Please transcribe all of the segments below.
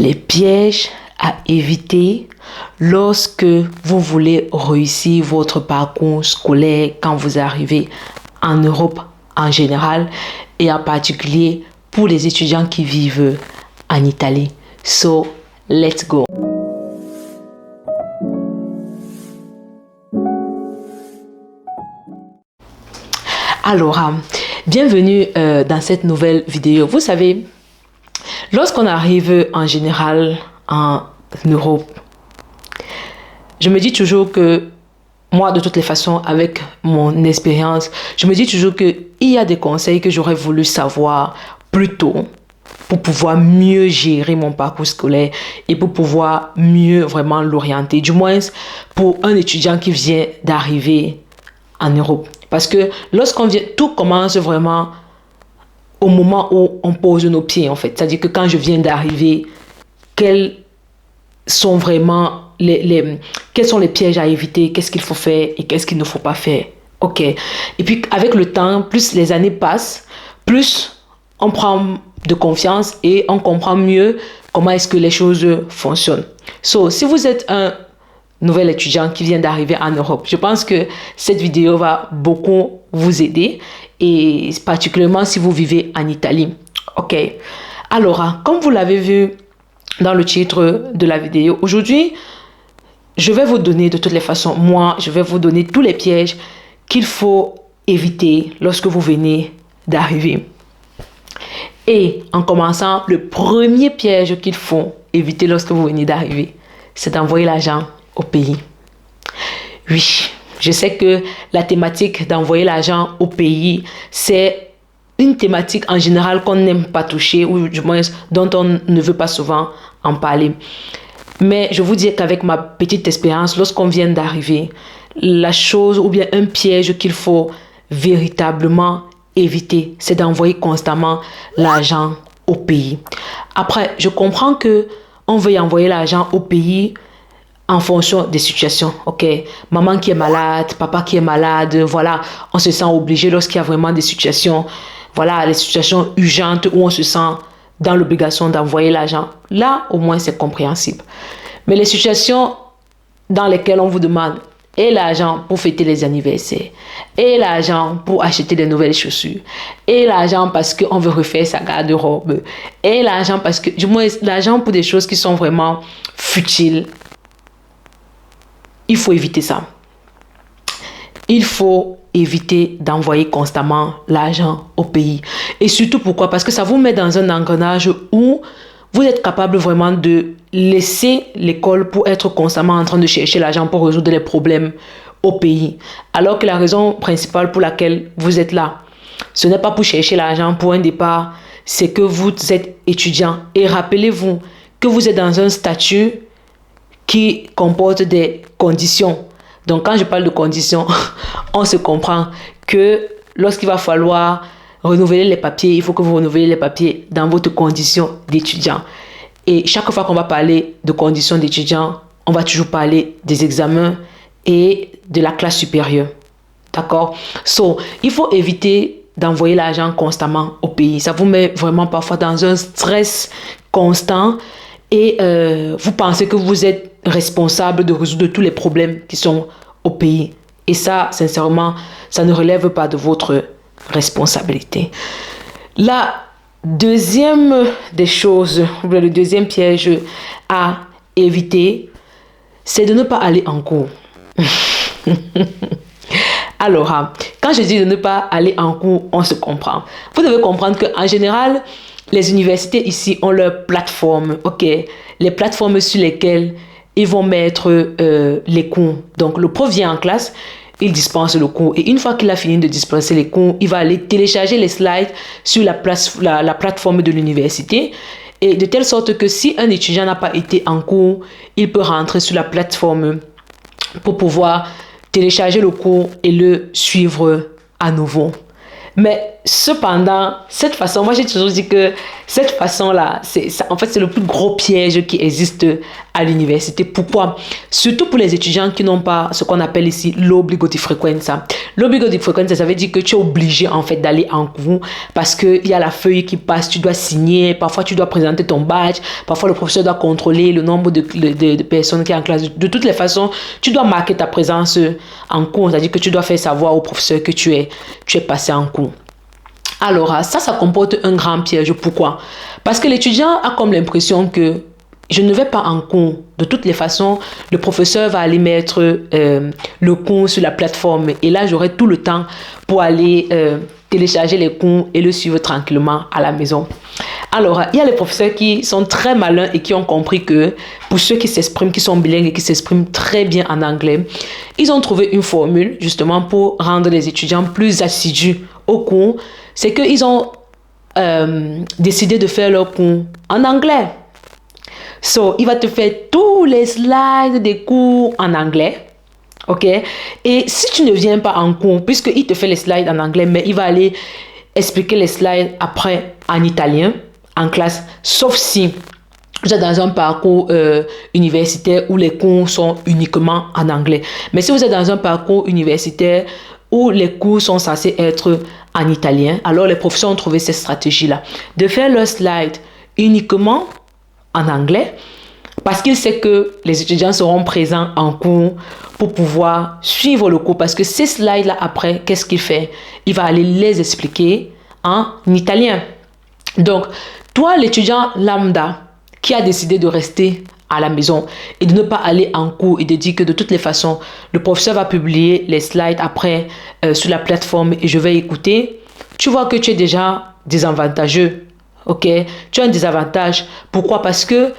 Les pièges à éviter lorsque vous voulez réussir votre parcours scolaire quand vous arrivez en Europe en général et en particulier pour les étudiants qui vivent en Italie. So, let's go. Alors, bienvenue dans cette nouvelle vidéo. Vous savez, lorsqu'on arrive en général en Europe, je me dis toujours que moi, de toutes les façons, avec mon expérience, je me dis toujours qu'il y a des conseils que j'aurais voulu savoir plus tôt pour pouvoir mieux gérer mon parcours scolaire et pour pouvoir mieux vraiment l'orienter, du moins pour un étudiant qui vient d'arriver en Europe. Parce que lorsqu'on vient, tout commence vraiment au moment où on pose nos pieds, en fait. C'est-à-dire que quand je viens d'arriver, quels sont vraiment quels sont les pièges à éviter, qu'est-ce qu'il faut faire et qu'est-ce qu'il ne faut pas faire. Ok. Et puis, avec le temps, plus les années passent, plus on prend de confiance et on comprend mieux comment est-ce que les choses fonctionnent. So, si vous êtes un nouvel étudiant qui vient d'arriver en Europe, je pense que cette vidéo va beaucoup vous aider et particulièrement si vous vivez en Italie. Ok. Alors, comme vous l'avez vu dans le titre de la vidéo, aujourd'hui, je vais vous donner de toutes les façons, je vais vous donner tous les pièges qu'il faut éviter lorsque vous venez d'arriver. Et en commençant, le premier piège qu'il faut éviter lorsque vous venez d'arriver, c'est d'envoyer l'argent au pays. Oui, je sais que la thématique d'envoyer l'argent au pays, c'est une thématique en général qu'on n'aime pas toucher ou du moins dont on ne veut pas souvent en parler. Mais je vous dis qu'avec ma petite expérience, lorsqu'on vient d'arriver, la chose ou bien un piège qu'il faut véritablement éviter, c'est d'envoyer constamment l'argent au pays. Après, je comprends que on veut envoyer l'argent au pays en fonction des situations, ok? Maman qui est malade, papa qui est malade, voilà, on se sent obligé lorsqu'il y a vraiment des situations, voilà, les situations urgentes où on se sent dans l'obligation d'envoyer l'argent. Là, au moins, c'est compréhensible. Mais les situations dans lesquelles on vous demande et l'argent pour fêter les anniversaires, et l'argent pour acheter des nouvelles chaussures, et l'argent parce qu'on veut refaire sa garde-robe, et l'argent parce que, du moins, l'argent pour des choses qui sont vraiment futiles, il faut éviter ça. Il faut éviter d'envoyer constamment l'argent au pays. Et surtout pourquoi? Parce que ça vous met dans un engrenage où vous êtes capable vraiment de laisser l'école pour être constamment en train de chercher l'argent pour résoudre les problèmes au pays. Alors que la raison principale pour laquelle vous êtes là, ce n'est pas pour chercher l'argent pour un départ, c'est que vous êtes étudiant. Et rappelez-vous que vous êtes dans un statut qui comporte des conditions. Donc, quand je parle de conditions, on se comprend que lorsqu'il va falloir renouveler les papiers, il faut que vous renouvelez les papiers dans votre condition d'étudiant. Et chaque fois qu'on va parler de conditions d'étudiant, on va toujours parler des examens et de la classe supérieure. D'accord? So, il faut éviter d'envoyer l'argent constamment au pays. Ça vous met vraiment parfois dans un stress constant et vous pensez que vous êtes responsable de résoudre tous les problèmes qui sont au pays. Et ça, sincèrement, ça ne relève pas de votre responsabilité. La deuxième des choses, le deuxième piège à éviter, c'est de ne pas aller en cours. Alors, quand je dis de ne pas aller en cours, on se comprend. Vous devez comprendre qu'en général, les universités ici ont leurs plateformes, ok? Les plateformes sur lesquelles ils vont mettre les cours. Donc, le prof vient en classe, il dispense le cours. Et une fois qu'il a fini de dispenser les cours, il va aller télécharger les slides sur la plateforme de l'université. Et de telle sorte que si un étudiant n'a pas été en cours, il peut rentrer sur la plateforme pour pouvoir télécharger le cours et le suivre à nouveau. Mais cependant, cette façon, moi j'ai toujours dit que cette façon-là, en fait, c'est le plus gros piège qui existe à l'université. Pourquoi? Surtout pour les étudiants qui n'ont pas ce qu'on appelle ici l'obbligo di frequenza. L'obbligo di frequenza, ça veut dire que tu es obligé en fait d'aller en cours parce qu'il y a la feuille qui passe, tu dois signer, parfois tu dois présenter ton badge, parfois le professeur doit contrôler le nombre de personnes qui sont en classe. De toutes les façons, tu dois marquer ta présence en cours, c'est-à-dire que tu dois faire savoir au professeur que tu es passé en cours. Alors, ça comporte un grand piège. Pourquoi? Parce que l'étudiant a comme l'impression que je ne vais pas en cours. De toutes les façons, le professeur va aller mettre le cours sur la plateforme et là, j'aurai tout le temps pour aller télécharger les cours et le suivre tranquillement à la maison. Alors, il y a les professeurs qui sont très malins et qui ont compris que pour ceux qui s'expriment, qui sont bilingues et qui s'expriment très bien en anglais, ils ont trouvé une formule justement pour rendre les étudiants plus assidus au cours. C'est qu'ils ont décidé de faire leur cours en anglais. So, il va te faire tous les slides des cours en anglais. OK? Et si tu ne viens pas en cours, puisqu'il te fait les slides en anglais, mais il va aller expliquer les slides après en italien, en classe, sauf si vous êtes dans un parcours universitaire où les cours sont uniquement en anglais. Mais si vous êtes dans un parcours universitaire où les cours sont censés être en italien, alors les professeurs ont trouvé cette stratégie-là, de faire leurs slides uniquement en anglais, parce qu'il sait que les étudiants seront présents en cours pour pouvoir suivre le cours. Parce que ces slides-là, après, qu'est-ce qu'il fait? Il va aller les expliquer en italien. Donc, toi, l'étudiant lambda qui a décidé de rester à la maison et de ne pas aller en cours et de dire que de toutes les façons, le professeur va publier les slides après sur la plateforme et je vais écouter, tu vois que tu es déjà désavantageux. OK? Tu as un désavantage. Pourquoi? Parce que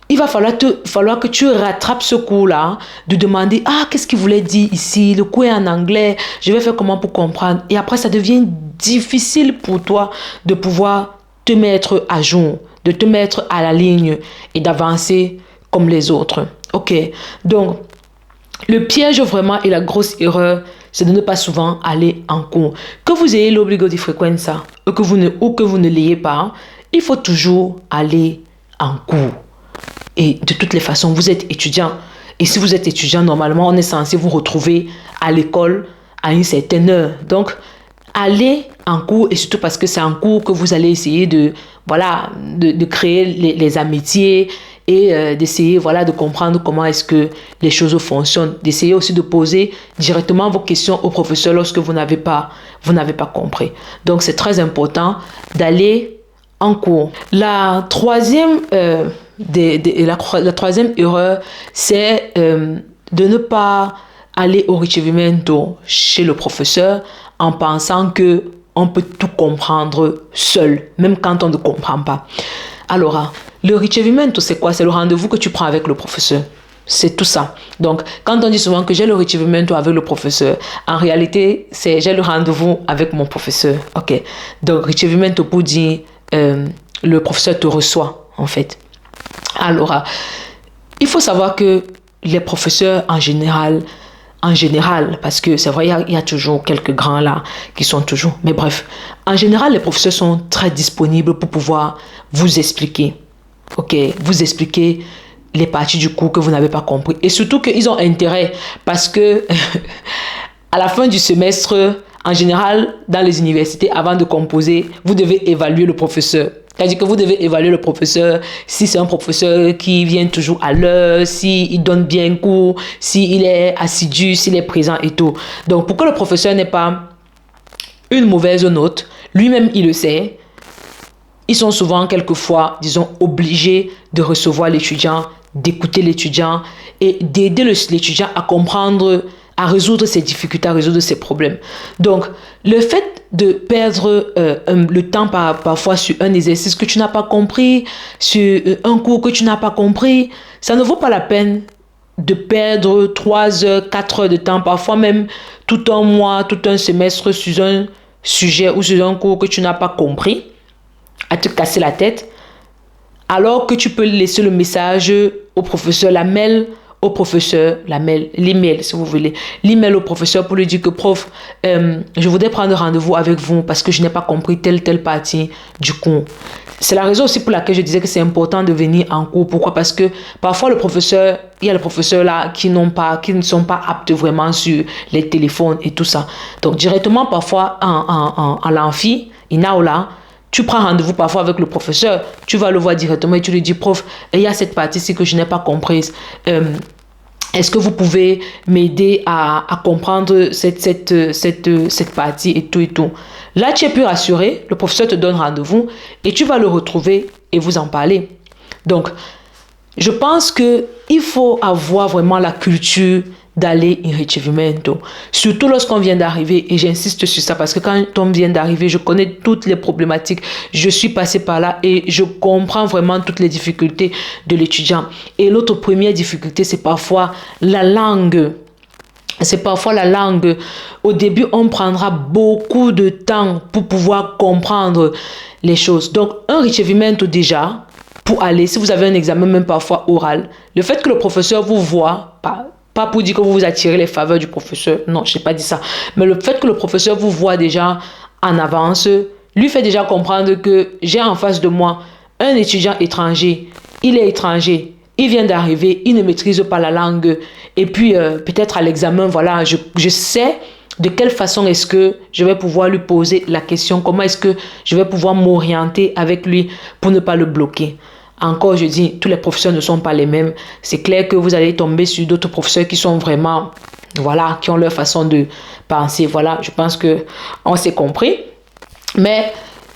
il va falloir que tu rattrapes ce cours-là, de demander, qu'est-ce qu'il voulait dire ici? Le cours est en anglais, je vais faire comment pour comprendre? Et après, ça devient difficile pour toi de pouvoir te mettre à jour, de te mettre à la ligne et d'avancer comme les autres. OK? Donc, le piège vraiment et la grosse erreur, c'est de ne pas souvent aller en cours. Que vous ayez l'obbligo di frequenza ou que vous ne l'ayez pas, il faut toujours aller en cours. Et de toutes les façons, vous êtes étudiant. Et si vous êtes étudiant, normalement, on est censé vous retrouver à l'école à une certaine heure. Donc, allez en cours et surtout parce que c'est en cours que vous allez essayer de créer les amitiés et d'essayer de comprendre comment est-ce que les choses fonctionnent. D'essayer aussi de poser directement vos questions au professeur lorsque vous n'avez pas compris. Donc, c'est très important d'aller en cours. La troisième erreur, c'est de ne pas aller au ricevimento chez le professeur en pensant que on peut tout comprendre seul, même quand on ne comprend pas. Alors, le ricevimento, c'est quoi? C'est le rendez-vous que tu prends avec le professeur. C'est tout ça. Donc, quand on dit souvent que j'ai le ricevimento avec le professeur, en réalité, c'est j'ai le rendez-vous avec mon professeur. OK. Donc, ricevimento pour dire le professeur te reçoit, en fait. Alors, il faut savoir que les professeurs en général, parce que c'est vrai, il y a toujours quelques grands là qui sont toujours, mais bref, en général, les professeurs sont très disponibles pour pouvoir vous expliquer, OK, vous expliquer les parties du cours que vous n'avez pas compris. Et surtout qu'ils ont intérêt parce que à la fin du semestre, en général, dans les universités, avant de composer, vous devez évaluer le professeur. C'est-à-dire que vous devez évaluer le professeur, si c'est un professeur qui vient toujours à l'heure, s'il donne bien cours, s'il est assidu, s'il est présent et tout. Donc, pour que le professeur n'ait pas une mauvaise note, lui-même il le sait, ils sont souvent quelquefois, disons, obligés de recevoir l'étudiant, d'écouter l'étudiant et d'aider l'étudiant à comprendre, à résoudre ses difficultés, à résoudre ses problèmes. Donc, le fait de perdre le temps parfois sur un exercice que tu n'as pas compris, sur un cours que tu n'as pas compris, ça ne vaut pas la peine de perdre 3 heures, 4 heures de temps, parfois même tout un mois, tout un semestre sur un sujet ou sur un cours que tu n'as pas compris, à te casser la tête, alors que tu peux laisser le message au professeur, la mail au professeur, l'email si vous voulez, l'email au professeur pour lui dire que prof, je voudrais prendre rendez-vous avec vous parce que je n'ai pas compris telle partie du cours. C'est la raison aussi pour laquelle je disais que c'est important de venir en cours. Pourquoi? Parce que parfois il y a les professeurs là qui ne sont pas aptes vraiment sur les téléphones et tout ça. Donc directement parfois en l'amphi, là, tu prends rendez-vous parfois avec le professeur, tu vas le voir directement et tu lui dis prof, il y a cette partie-ci que je n'ai pas comprise. Est-ce que vous pouvez m'aider à comprendre cette partie et tout et tout. Là, tu es plus rassuré, le professeur te donne rendez-vous et tu vas le retrouver et vous en parler. Donc, je pense qu'il faut avoir vraiment la culture d'aller in ricevimento. Surtout lorsqu'on vient d'arriver, et j'insiste sur ça parce que quand on vient d'arriver, je connais toutes les problématiques, je suis passée par là et je comprends vraiment toutes les difficultés de l'étudiant. Et l'autre première difficulté, c'est parfois la langue. Au début, on prendra beaucoup de temps pour pouvoir comprendre les choses. Donc, un ricevimento déjà, pour aller, si vous avez un examen même parfois oral, le fait que le professeur vous voit, pas pour dire que vous vous attirez les faveurs du professeur, non, je n'ai pas dit ça, mais le fait que le professeur vous voit déjà en avance, lui fait déjà comprendre que j'ai en face de moi un étudiant étranger, il est étranger, il vient d'arriver, il ne maîtrise pas la langue, et puis peut-être à l'examen, voilà, je sais de quelle façon est-ce que je vais pouvoir lui poser la question, comment est-ce que je vais pouvoir m'orienter avec lui pour ne pas le bloquer. Encore, je dis, tous les professeurs ne sont pas les mêmes. C'est clair que vous allez tomber sur d'autres professeurs qui sont vraiment, voilà, qui ont leur façon de penser. Voilà, je pense qu'on s'est compris. Mais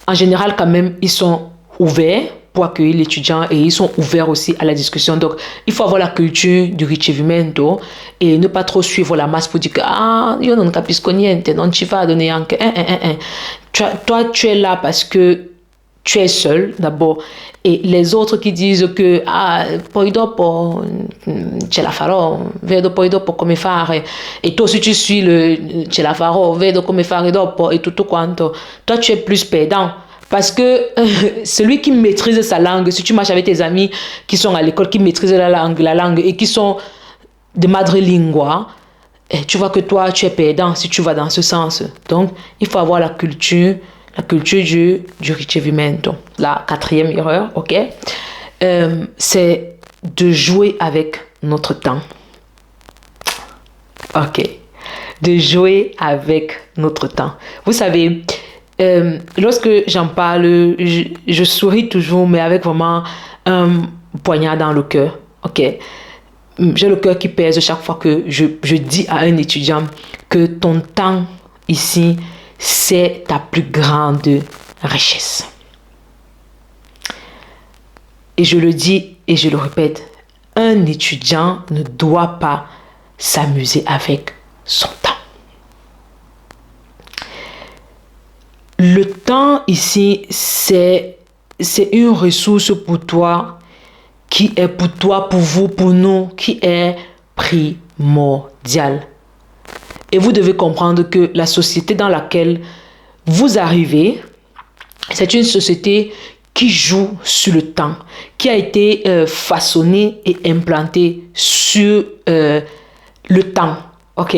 en général, quand même, ils sont ouverts pour accueillir l'étudiant et ils sont ouverts aussi à la discussion. Donc, il faut avoir la culture du ricevimento et ne pas trop suivre la masse pour dire que io non capisco niente, non ci vado neanche. Toi, tu es là parce que tu es seul d'abord et les autres qui disent que poi dopo ce la farò, vedo poi dopo come fare, et toi aussi tu suis le ce la farò, vedo come fare dopo et tutto quanto. Toi tu es plus pédant parce que celui qui maîtrise sa langue, si tu marches avec tes amis qui sont à l'école, qui maîtrisent la langue et qui sont de madrelingua, tu vois que toi tu es pédant si tu vas dans ce sens. Donc il faut avoir la culture du ricevimento. La quatrième erreur, ok, c'est de jouer avec notre temps. Ok, de jouer avec notre temps. Vous savez, lorsque j'en parle, je souris toujours, mais avec vraiment un poignard dans le cœur. Ok, j'ai le cœur qui pèse chaque fois que je dis à un étudiant que ton temps ici, c'est ta plus grande richesse. Et je le dis et je le répète, un étudiant ne doit pas s'amuser avec son temps. Le temps ici, c'est une ressource pour toi, qui est pour toi, pour vous, pour nous, qui est primordiale. Et vous devez comprendre que la société dans laquelle vous arrivez, c'est une société qui joue sur le temps, qui a été façonnée et implantée sur le temps. Ok,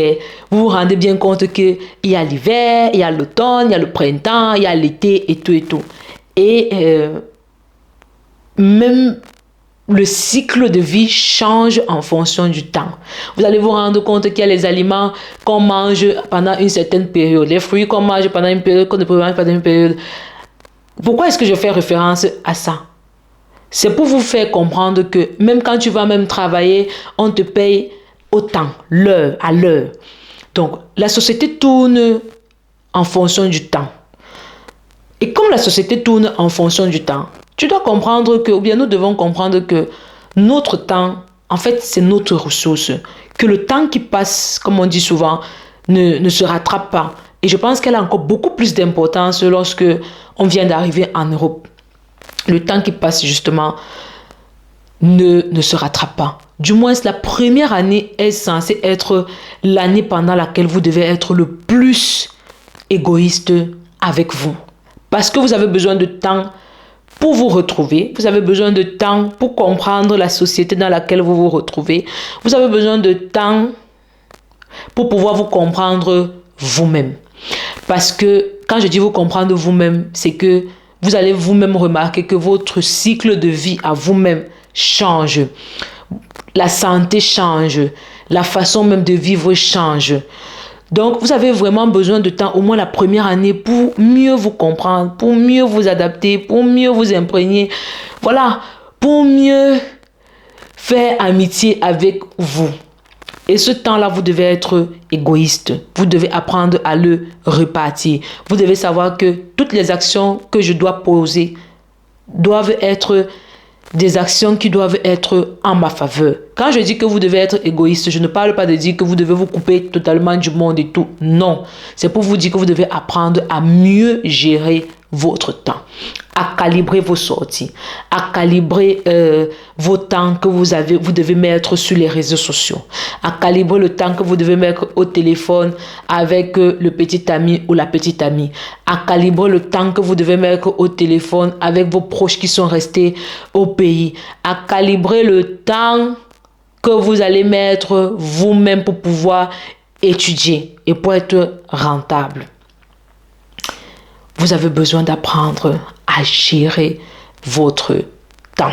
vous vous rendez bien compte qu'il y a l'hiver, il y a l'automne, il y a le printemps, il y a l'été et tout et tout. Et même le cycle de vie change en fonction du temps. Vous allez vous rendre compte qu'il y a les aliments qu'on mange pendant une certaine période, les fruits qu'on mange pendant une période, qu'on ne peut manger pendant une période. Pourquoi est-ce que je fais référence à ça? C'est pour vous faire comprendre que même quand tu vas même travailler, on te paye autant, l'heure à l'heure. Donc, la société tourne en fonction du temps. Et comme la société tourne en fonction du temps, tu dois comprendre que, ou bien nous devons comprendre que notre temps, en fait, c'est notre ressource. Que le temps qui passe, comme on dit souvent, ne se rattrape pas. Et je pense qu'elle a encore beaucoup plus d'importance lorsque on vient d'arriver en Europe. Le temps qui passe, justement, ne se rattrape pas. Du moins, la première année est censée être l'année pendant laquelle vous devez être le plus égoïste avec vous. Parce que vous avez besoin de temps pour vous retrouver. Vous avez besoin de temps pour comprendre la société dans laquelle vous vous retrouvez. Vous avez besoin de temps pour pouvoir vous comprendre vous-même. Parce que quand je dis vous comprendre vous-même, c'est que vous allez vous-même remarquer que votre cycle de vie à vous-même change. La santé change. La façon même de vivre change. Donc, vous avez vraiment besoin de temps, au moins la première année, pour mieux vous comprendre, pour mieux vous adapter, pour mieux vous imprégner. Voilà, pour mieux faire amitié avec vous. Et ce temps-là, vous devez être égoïste. Vous devez apprendre à le repartir. Vous devez savoir que toutes les actions que je dois poser doivent être des actions qui doivent être en ma faveur. Quand je dis que vous devez être égoïste, je ne parle pas de dire que vous devez vous couper totalement du monde et tout. Non, c'est pour vous dire que vous devez apprendre à mieux gérer votre temps, à calibrer vos sorties, à calibrer vos temps que vous devez mettre sur les réseaux sociaux, à calibrer le temps que vous devez mettre au téléphone avec le petit ami ou la petite amie, à calibrer le temps que vous devez mettre au téléphone avec vos proches qui sont restés au pays, à calibrer le temps que vous allez mettre vous-même pour pouvoir étudier et pour être rentable. Vous avez besoin d'apprendre à gérer votre temps.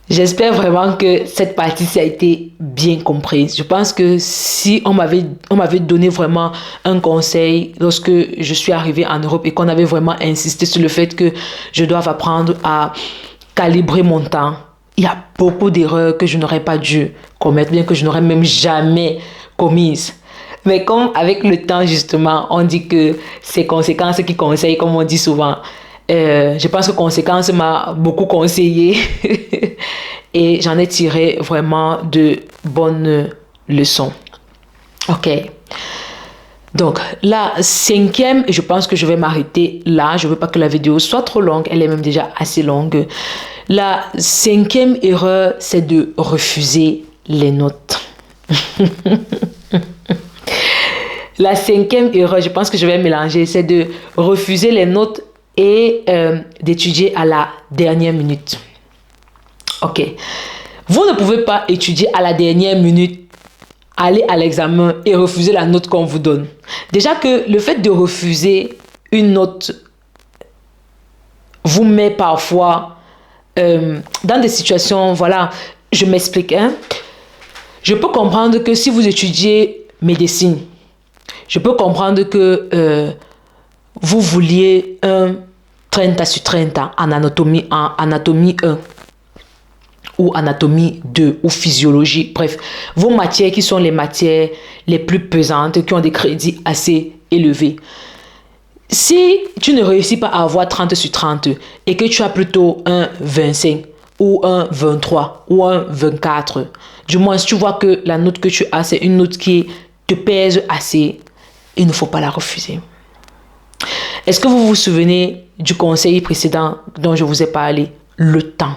J'espère vraiment que cette partie a été bien comprise. Je pense que si on m'avait donné vraiment un conseil lorsque je suis arrivée en Europe et qu'on avait vraiment insisté sur le fait que je dois apprendre à calibrer mon temps, il y a beaucoup d'erreurs que je n'aurais pas dû commettre, bien que je n'aurais même jamais commises. Mais comme avec le temps, justement, on dit que c'est conséquences qui conseillent, comme on dit souvent. Je pense que conséquences m'a beaucoup conseillé et j'en ai tiré vraiment de bonnes leçons. Ok. Donc, la cinquième, je pense que je vais m'arrêter là. Je ne veux pas que la vidéo soit trop longue. Elle est même déjà assez longue. La cinquième erreur, c'est de refuser les notes. La cinquième erreur, je pense que je vais mélanger, c'est de refuser les notes et d'étudier à la dernière minute. Ok. Vous ne pouvez pas étudier à la dernière minute, aller à l'examen et refuser la note qu'on vous donne. Déjà que le fait de refuser une note vous met parfois dans des situations, voilà, je m'explique. Je peux comprendre que si vous étudiez médecine, je peux comprendre que vous vouliez un 30/30 en anatomie 1 ou anatomie 2 ou physiologie. Bref, vos matières qui sont les matières les plus pesantes, qui ont des crédits assez élevés. Si tu ne réussis pas à avoir 30/30 et que tu as plutôt un 25 ou un 23 ou un 24, du moins si tu vois que la note que tu as, c'est une note qui te pèse assez, il ne faut pas la refuser. Est-ce que vous vous souvenez du conseil précédent dont je vous ai parlé? Le temps.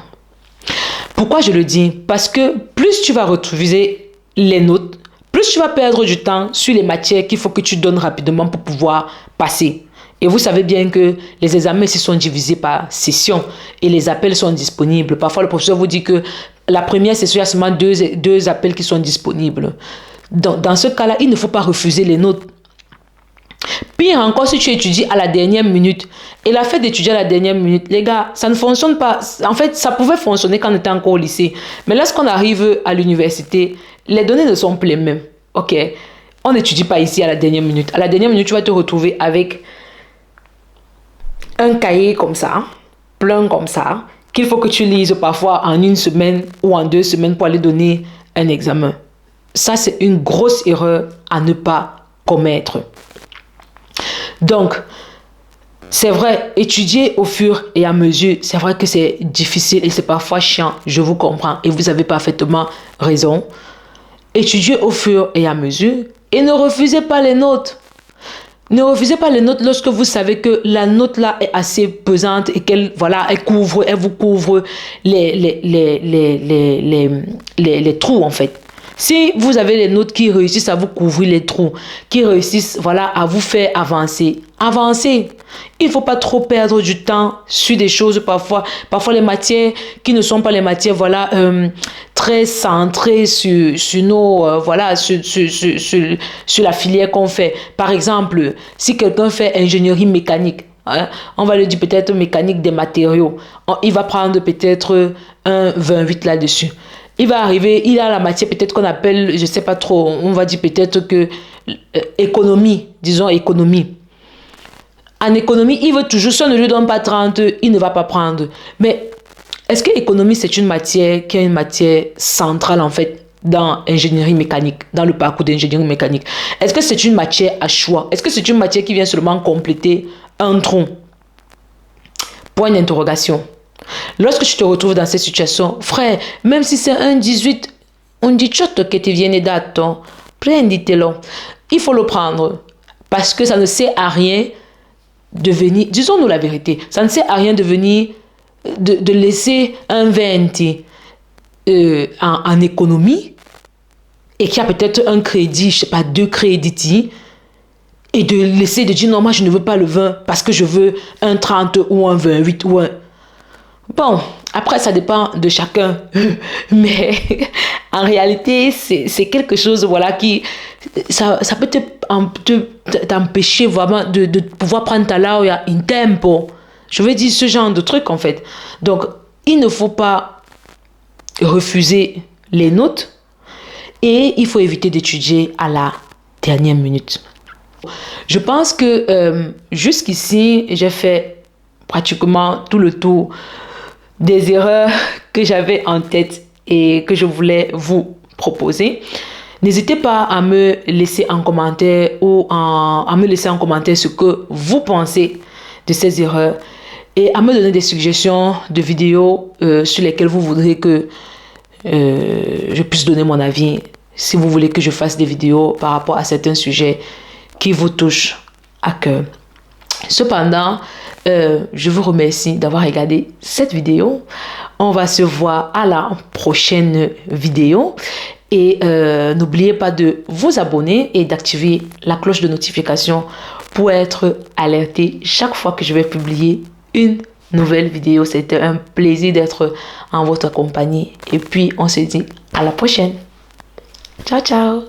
Pourquoi je le dis? Parce que plus tu vas refuser les notes, plus tu vas perdre du temps sur les matières qu'il faut que tu donnes rapidement pour pouvoir passer. Et vous savez bien que les examens ici sont divisés par session et les appels sont disponibles. Parfois, le professeur vous dit que la première session, il y a seulement deux appels qui sont disponibles. Dans ce cas-là, il ne faut pas refuser les notes. Pire encore, si tu étudies à la dernière minute, et la fait d'étudier à la dernière minute, les gars, ça ne fonctionne pas. En fait, ça pouvait fonctionner quand on était encore au lycée. Mais lorsqu'on arrive à l'université, les données ne sont plus les mêmes. Ok, on n'étudie pas ici à la dernière minute. À la dernière minute, tu vas te retrouver avec un cahier comme ça, plein comme ça, qu'il faut que tu lises parfois en 1 semaine ou en 2 semaines pour aller donner un examen. Ça, c'est une grosse erreur à ne pas commettre. Donc, c'est vrai, étudier au fur et à mesure, c'est vrai que c'est difficile et c'est parfois chiant, je vous comprends et vous avez parfaitement raison. Étudiez au fur et à mesure et ne refusez pas les notes. Ne refusez pas les notes lorsque vous savez que la note là est assez pesante et qu'elle elle vous couvre les trous en fait. Si vous avez les notes qui réussissent à vous couvrir les trous, qui réussissent voilà, à vous faire avancer, avancez. Il ne faut pas trop perdre du temps sur des choses parfois les matières qui ne sont pas les matières voilà, très centrées sur nos, voilà, sur la filière qu'on fait. Par exemple, si quelqu'un fait ingénierie mécanique, hein, on va lui dire peut-être mécanique des matériaux. Il va prendre peut-être un 28 là-dessus. Il va arriver, il a la matière peut-être qu'on appelle, je ne sais pas trop, on va dire peut-être que économie, disons économie. En économie, il veut toujours, si on ne lui donne pas 30, il ne va pas prendre. Mais est-ce que l'économie, c'est une matière qui est une matière centrale en fait dans l'ingénierie mécanique, dans le parcours d'ingénierie mécanique? Est-ce que c'est une matière à choix? Est-ce que c'est une matière qui vient seulement compléter un tronc? Point d'interrogation. Lorsque tu te retrouves dans cette situation, frère, même si c'est un 18, on dit que tu viens d'attendre, prends-le. Il faut le prendre parce que ça ne sert à rien de venir, disons-nous la vérité, ça ne sert à rien de venir, de laisser un 20 en économie et qui a peut-être un crédit, je ne sais pas, 2 crédits et de laisser, de dire non, moi je ne veux pas le 20 parce que je veux un 30 ou un 28 ou un... Bon, après, ça dépend de chacun. Mais en réalité, c'est quelque chose voilà, qui... Ça peut t'empêcher vraiment de pouvoir prendre ta laurea in tempo. Je veux dire ce genre de truc, en fait. Donc, il ne faut pas refuser les notes et il faut éviter d'étudier à la dernière minute. Je pense que jusqu'ici, j'ai fait pratiquement tout le tour des erreurs que j'avais en tête et que je voulais vous proposer. N'hésitez pas à me laisser en commentaire ou à me laisser en commentaire ce que vous pensez de ces erreurs et à me donner des suggestions de vidéos sur lesquelles vous voudrez que je puisse donner mon avis. Si vous voulez que je fasse des vidéos par rapport à certains sujets qui vous touchent à cœur. Cependant, je vous remercie d'avoir regardé cette vidéo. On va se voir à la prochaine vidéo. Et n'oubliez pas de vous abonner et d'activer la cloche de notification pour être alerté chaque fois que je vais publier une nouvelle vidéo. C'était un plaisir d'être en votre compagnie. Et puis, on se dit à la prochaine. Ciao, ciao.